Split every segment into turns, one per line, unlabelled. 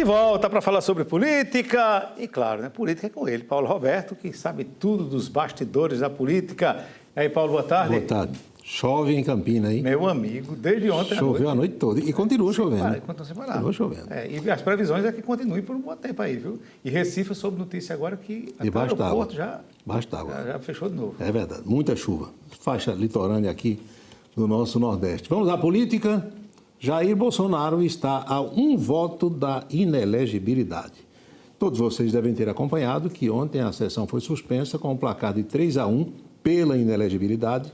De volta para falar sobre política e, claro, né, política é com ele, Paulo Roberto, que sabe tudo dos bastidores da política. E aí, Paulo, boa tarde.
Boa tarde. Chove em Campina aí.
Meu amigo, desde ontem
Choveu a noite toda e continua chovendo.
Continua chovendo. E as previsões é que continue por um bom tempo aí, viu? E Recife soube notícia agora que
o aeroporto
já fechou de novo.
É verdade, muita chuva. Faixa litorânea aqui do nosso Nordeste. Vamos à política. Jair Bolsonaro está a um voto da inelegibilidade. Todos vocês devem ter acompanhado que ontem a sessão foi suspensa com um placar de 3-1 pela inelegibilidade.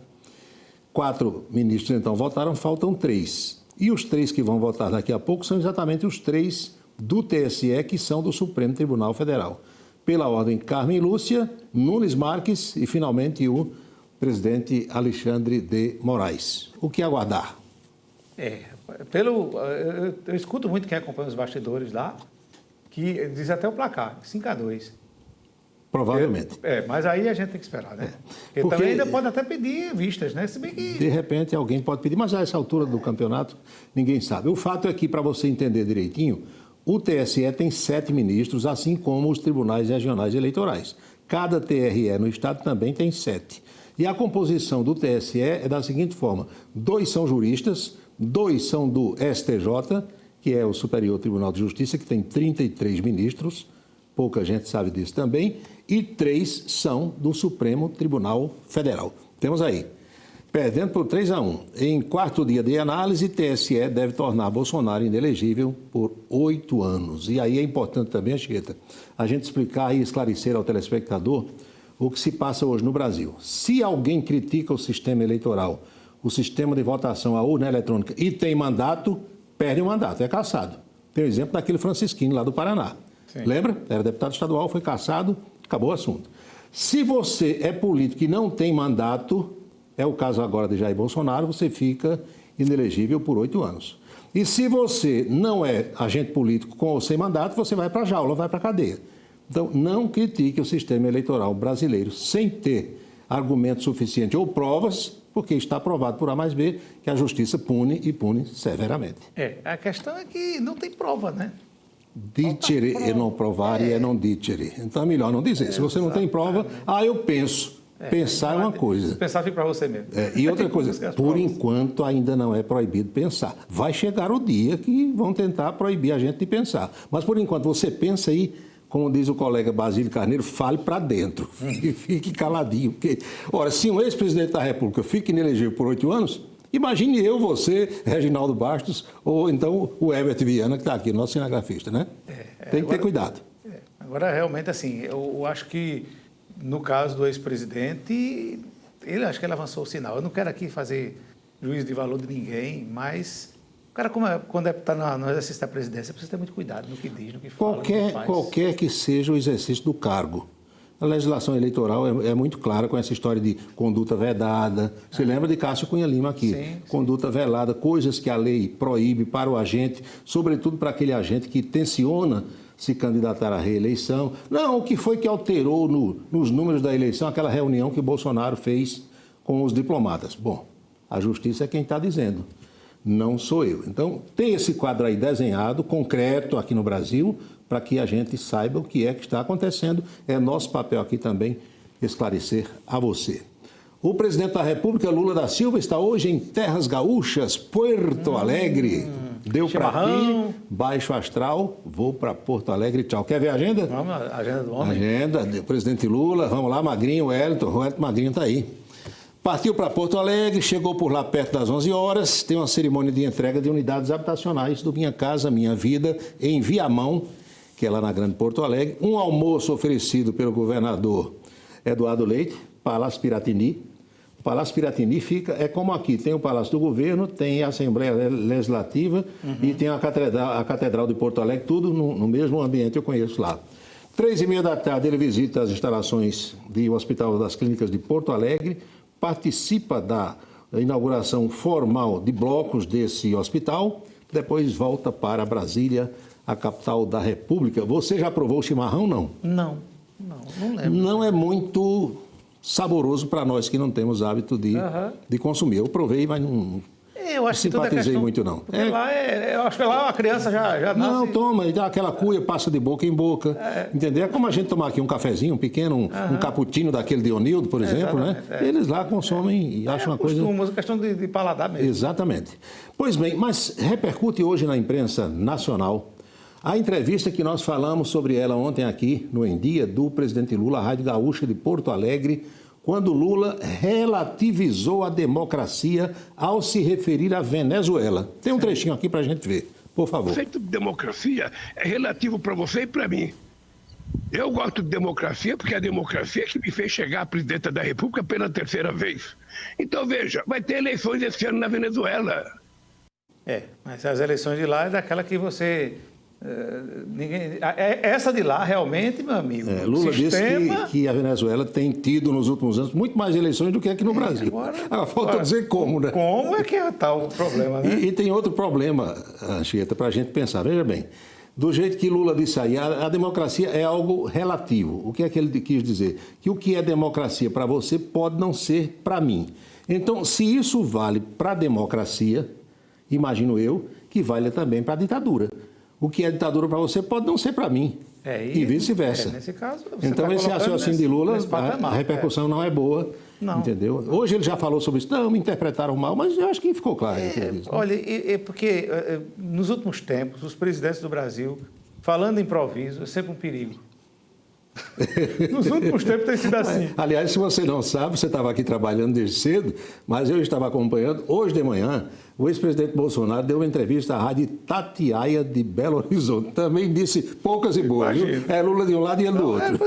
4 ministros então votaram, faltam 3. E os 3 que vão votar daqui a pouco são exatamente os 3 do TSE, que são do Supremo Tribunal Federal. Pela ordem, Carmen Lúcia, Nunes Marques e, finalmente, o presidente Alexandre de Moraes. O que aguardar?
Eu escuto muito quem acompanha os bastidores lá, que diz até o placar, 5-2.
Provavelmente.
Mas aí a gente tem que esperar, né? Porque também ainda pode até pedir vistas, né? Se bem que...
De repente alguém pode pedir, mas a essa altura do campeonato ninguém sabe. O fato é que, para você entender direitinho, o TSE tem 7 ministros, assim como os tribunais regionais eleitorais. Cada TRE no estado também tem 7. E a composição do TSE é da seguinte forma: 2 são juristas, 2 são do STJ, que é o Superior Tribunal de Justiça, que tem 33 ministros, pouca gente sabe disso também, e 3 são do Supremo Tribunal Federal. Temos aí, perdendo por 3-1. Em 4º dia de análise, TSE deve tornar Bolsonaro inelegível por 8 anos. E aí é importante também, Anchieta, a gente explicar e esclarecer ao telespectador o que se passa hoje no Brasil. Se alguém critica o sistema eleitoral, o sistema de votação, a urna eletrônica, e tem mandato, perde o mandato, é cassado. Tem o exemplo daquele Francisquinho lá do Paraná. Sim. Lembra? Era deputado estadual, foi cassado, acabou o assunto. Se você é político e não tem mandato, é o caso agora de Jair Bolsonaro, você fica inelegível por 8 anos. E se você não é agente político com ou sem mandato, você vai para a jaula, vai para a cadeia. Então, não critique o sistema eleitoral brasileiro sem ter argumento suficiente ou provas, porque está provado por A mais B que a justiça pune e pune severamente.
A questão é que não tem prova, né?
Dicere e não provare e não dicere. Então é melhor não dizer. Se você não tem prova, eu penso. Pensar é uma coisa.
Pensar fica para você mesmo.
E outra coisa, por enquanto ainda não é proibido pensar. Vai chegar o dia que vão tentar proibir a gente de pensar. Mas por enquanto você pensa aí, como diz o colega Basílio Carneiro, fale para dentro e fique caladinho. Porque, ora, se um ex-presidente da República fica inelegível por 8 anos, imagine eu, você, Reginaldo Bastos, ou então o Herbert Viana, que está aqui, nosso cinegrafista, né? Tem que ter cuidado.
Agora, realmente, assim, eu acho que, no caso do ex-presidente, acho que ele avançou o sinal. Eu não quero aqui fazer juízo de valor de ninguém, mas o cara, quando está no exercício da presidência, precisa ter muito cuidado no que diz, no que fala, no que faz.
Qualquer que seja o exercício do cargo. A legislação eleitoral é muito clara com essa história de conduta vedada. Você lembra de Cássio Cunha Lima aqui? Sim. Conduta velada, coisas que a lei proíbe para o agente, sobretudo para aquele agente que tenciona se candidatar à reeleição. Não, o que foi que alterou nos números da eleição, aquela reunião que o Bolsonaro fez com os diplomatas? Bom, a justiça é quem está dizendo, não sou eu. Então, tem esse quadro aí desenhado, concreto aqui no Brasil, para que a gente saiba o que é que está acontecendo. É nosso papel aqui também esclarecer a você. O presidente da República, Lula da Silva, está hoje em Terras Gaúchas, Porto Alegre. Deu para vir, baixo astral, vou para Porto Alegre, tchau. Quer ver a agenda?
Vamos, a agenda do homem.
Agenda do presidente Lula, vamos lá, Magrinho, o Wellington Magrinho está aí. Partiu para Porto Alegre, chegou por lá perto das 11 horas, tem uma cerimônia de entrega de unidades habitacionais do Minha Casa Minha Vida, em Viamão, que é lá na Grande Porto Alegre. Um almoço oferecido pelo governador Eduardo Leite, Palácio Piratini. O Palácio Piratini é como aqui, tem o Palácio do Governo, tem a Assembleia Legislativa e tem a Catedral de Porto Alegre, tudo no mesmo ambiente, eu conheço lá. 3h30 da tarde ele visita as instalações do Hospital das Clínicas de Porto Alegre, participa da inauguração formal de blocos desse hospital, depois volta para Brasília, a capital da República. Você já provou o chimarrão, não?
Não lembro.
Não é muito saboroso para nós que não temos hábito de consumir. Eu provei, mas não...
eu acho que tudo é
simpatizei
questão...
muito, não.
Porque lá eu acho que lá a criança já nasce...
Não, toma, dá aquela cuia, passa de boca em boca, entendeu? É como a gente tomar aqui um cafezinho, um pequeno, um cappuccino daquele de Onildo, por exemplo, né? Eles lá consomem e acham uma coisa...
É questão de paladar mesmo.
Exatamente. Pois bem, mas repercute hoje na imprensa nacional a entrevista que nós falamos sobre ela ontem aqui no Em Dia, do presidente Lula, à Rádio Gaúcha de Porto Alegre, quando Lula relativizou a democracia ao se referir à Venezuela. Tem um trechinho aqui para a gente ver, por favor.
O conceito de democracia é relativo para você e para mim. Eu gosto de democracia porque é a democracia que me fez chegar à presidência da República pela terceira vez. Então, veja, vai ter eleições esse ano na Venezuela.
Mas as eleições de lá é daquela que você... essa de lá, realmente, meu amigo...
Lula disse que a Venezuela tem tido nos últimos anos muito mais eleições do que aqui no Brasil. Falta dizer como, né?
Como é que está o problema, né?
E tem outro problema, Anchieta, para a gente pensar. Veja bem, do jeito que Lula disse aí, a democracia é algo relativo. O que é que ele quis dizer? Que o que é democracia para você pode não ser para mim. Então, se isso vale para a democracia, imagino eu, que vale também para a ditadura. O que é ditadura para você pode não ser para mim. E vice-versa.
Nesse caso, você
então, esse raciocínio de Lula, a repercussão não é boa. Não. Entendeu? Hoje ele já falou sobre isso. Não, me interpretaram mal, mas eu acho que ficou claro.
Olha, porque nos últimos tempos, os presidentes do Brasil, falando improviso, é sempre um perigo. Nos últimos tempos tem sido assim.
Aliás, se você não sabe, você estava aqui trabalhando desde cedo, mas eu estava acompanhando. Hoje de manhã, o ex-presidente Bolsonaro deu uma entrevista à rádio Itatiaia de Belo Horizonte. Também disse poucas e boas. É Lula de um lado e ele do outro.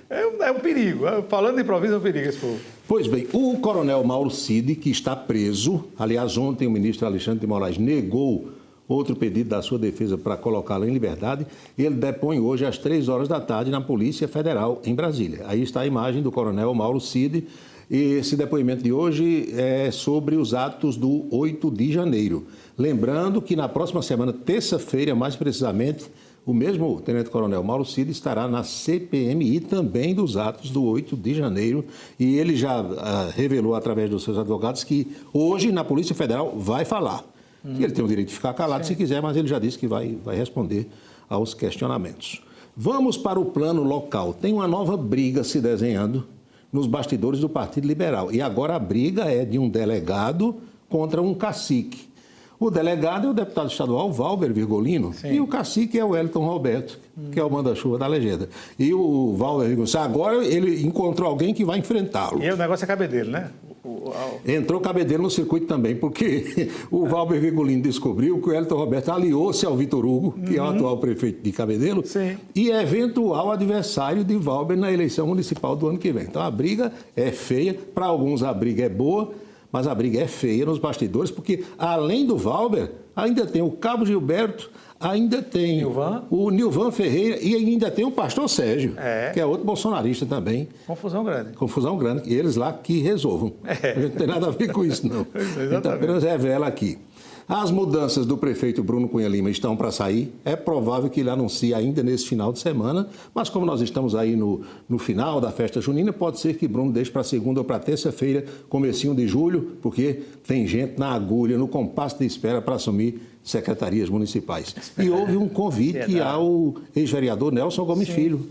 É um perigo. Falando improviso é um perigo esse povo.
Pois bem, o coronel Mauro Cid, que está preso, aliás, ontem o ministro Alexandre de Moraes negou outro pedido da sua defesa para colocá-lo em liberdade, ele depõe hoje às 3 horas da tarde na Polícia Federal, em Brasília. Aí está a imagem do coronel Mauro Cid, e esse depoimento de hoje é sobre os atos do 8 de janeiro. Lembrando que na próxima semana, terça-feira, mais precisamente, o mesmo tenente-coronel Mauro Cid estará na CPMI também dos atos do 8 de janeiro, e ele já revelou através dos seus advogados que hoje na Polícia Federal vai falar. E ele tem o direito de ficar calado se quiser, mas ele já disse que vai responder aos questionamentos. Vamos para o plano local. Tem uma nova briga se desenhando nos bastidores do Partido Liberal. E agora a briga é de um delegado contra um cacique. O delegado é o deputado estadual Valber Virgolino. Sim. E o cacique é o Wellington Roberto, que é o manda-chuva da legenda. E o Valber Virgolino, agora ele encontrou alguém que vai enfrentá-lo.
E o negócio é caber dele, né?
Entrou Cabedelo no circuito também, porque o Valber Virgolino descobriu que o Wellington Roberto aliou-se ao Vitor Hugo, que é o atual prefeito de Cabedelo, e é eventual adversário de Valber na eleição municipal do ano que vem. Então a briga é feia, para alguns a briga é boa, mas a briga é feia nos porque além do Valber, ainda tem o Cabo Gilberto, ainda tem o Nilvan Ferreira e ainda tem o pastor Sérgio, que é outro bolsonarista também.
Confusão grande.
Confusão grande, e eles lá que resolvam. Não tem nada a ver com isso, não. Então apenas revela aqui. As mudanças do prefeito Bruno Cunha Lima estão para sair. É provável que ele anuncie ainda nesse final de semana, mas como nós estamos aí no final da festa junina, pode ser que Bruno deixe para segunda ou para terça-feira, comecinho de julho, porque tem gente na agulha, no compasso de espera para assumir secretarias municipais. E houve um convite ao ex-vereador Nelson Gomes Filho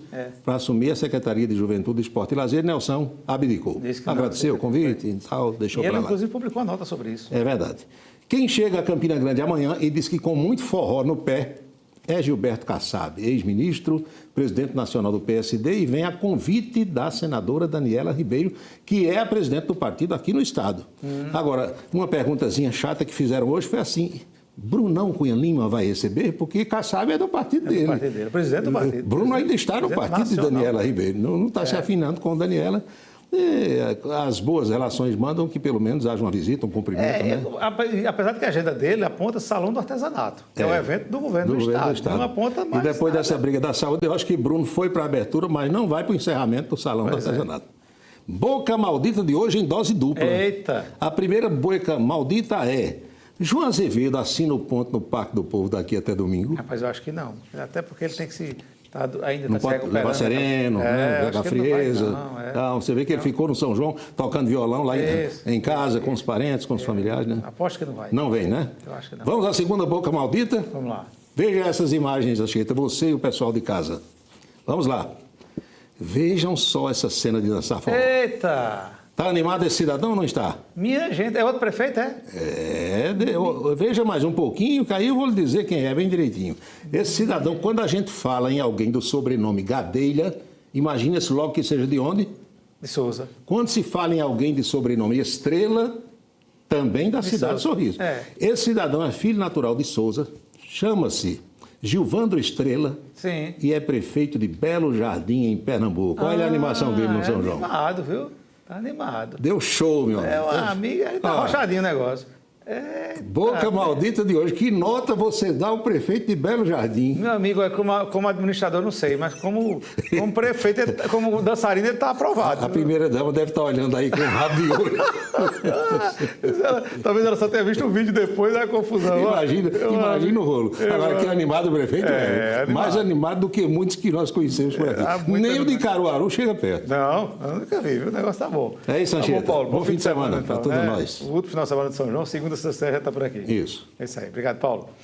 para assumir a Secretaria de Juventude, Esporte e Lazer. Nelson abdicou. Agradeceu o convite e tal, deixou para lá.
Ele, inclusive, publicou a nota sobre isso.
É verdade. Quem chega a Campina Grande amanhã e diz que com muito forró no pé é Gilberto Kassab, ex-ministro, presidente nacional do PSD, e vem a convite da senadora Daniela Ribeiro, que é a presidente do partido aqui no estado. Agora, uma perguntazinha chata que fizeram hoje foi assim: Brunão Cunha Lima vai receber? Porque Kassab é do partido dele.
Do partido dele, presidente do partido.
Bruno ainda está no partido de Daniela Ribeiro, não está se afinando com Daniela. As boas relações mandam que pelo menos haja uma visita, um cumprimento. Né?
Apesar de que a agenda dele aponta Salão do Artesanato, que é o evento do governo do Estado. Não aponta mais
e depois dessa briga da saúde, eu acho que Bruno foi para a abertura, mas não vai para o encerramento do Salão do Artesanato. Boca maldita de hoje em dose dupla.
Eita!
A primeira boca maldita é: João Azevedo assina o ponto no Parque do Povo daqui até domingo?
Rapaz, eu acho que não. Até porque ele tem que Ainda
Não
está se
pode
recuperando.
levar sereno, né?
acho
Levar
que ele não vai,
frieza.
não,
Então, você vê que ele ficou no São João tocando violão lá em casa, com os parentes, com os familiares, né?
Aposto que não vai.
Não vem, né?
Eu acho que não.
Vamos à segunda boca maldita?
Vamos lá.
Veja essas imagens, Anchieta, você e o pessoal de casa. Vamos lá. Vejam só essa cena de dançar forró.
Eita!
Está animado esse cidadão ou não está?
Minha gente, é outro prefeito, é?
Veja mais um pouquinho, que aí eu vou lhe dizer quem é bem direitinho. Esse cidadão, quando a gente fala em alguém do sobrenome Gadelha, imagina-se logo que seja de onde?
De Souza.
Quando se fala em alguém de sobrenome Estrela, também da cidade de Sorriso.
É.
Esse cidadão é filho natural de Souza, chama-se Gilvandro Estrela.
Sim.
E é prefeito de Belo Jardim, em Pernambuco. Olha a animação dele no São João.
Animado, viu? Tá animado.
Deu show, meu amigo.
É uma amiga, ele tá arrochadinho o negócio.
Boca maldita de hoje. Que nota você dá ao prefeito de Belo Jardim?
Meu amigo, como administrador, não sei, mas como prefeito, como dançarino, ele está aprovado.
A primeira dama deve estar olhando aí com o rabo de olho.
Talvez ela só tenha visto o vídeo depois da confusão.
Imagina o rolo. Agora, que animado o prefeito é. Mais animado do que muitos que nós conhecemos por aqui. Nem o de Caruaru chega perto.
Não, eu nunca vi, viu? O negócio tá bom.
É isso, Anchieta.
Tá bom, Paulo.
Bom fim de semana para todos nós.
O último final de semana de São João, segunda, sexta já está por aqui.
Isso.
É isso aí. Obrigado, Paulo.